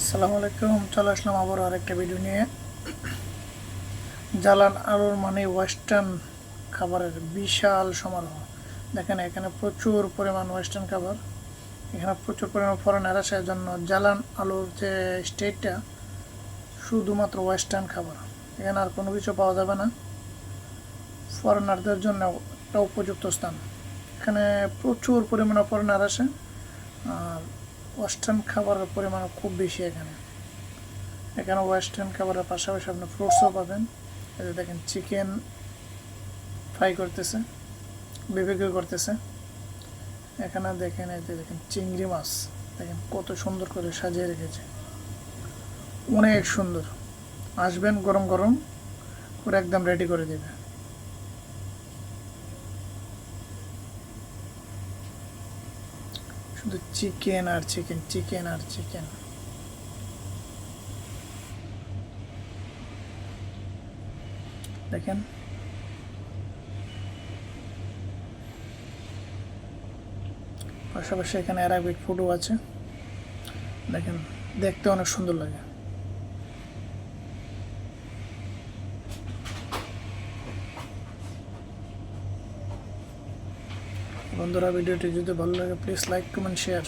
আসসালামু আলাইকুম, চলে আসলাম আবারও আরেকটা ভিডিও নিয়ে। জালান আলুর মানে ওয়েস্টার্ন খাবারের বিশাল সমারোহ। দেখেন এখানে প্রচুর পরিমাণ ওয়েস্টার্ন খাবার, এখানে প্রচুর পরিমাণ ফরেনার আসে। জন্য জালান আলুর যে স্টেটটা শুধুমাত্র ওয়েস্টার্ন খাবার, এখানে আর কোনো কিছু পাওয়া যাবে না। ফরেনারদের জন্য একটা উপযুক্ত স্থান। এখানে প্রচুর পরিমাণে ফরেনার আসে, আর ওয়েস্টার্ন খাবারের পরিমাণ খুব বেশি। এখানে ওয়েস্টার্ন খাবারের পাশাপাশি আপনি ফ্রুটসও পাবেন। এই যে দেখেন চিকেন ফ্রাই করতেছে, বিবিকিউ করতেছে। এখানে দেখেন, এই যে দেখেন চিংড়ি মাছ, দেখেন কত সুন্দর করে সাজিয়ে রেখেছে, অনেক সুন্দর। আসবেন, গরম গরম করে একদম রেডি করে দেবে। শুধু চিকেন আর চিকেন, চিকেন আর চিকেন। দেখেন পাশাপাশি এখানে অ্যারাবিক ফুডও আছে। দেখেন দেখতে অনেক সুন্দর লাগে। বন্ধুরা, ভিডিওটি যদি ভালো লাগে প্লিজ লাইক, কমেন্ট, শেয়ার।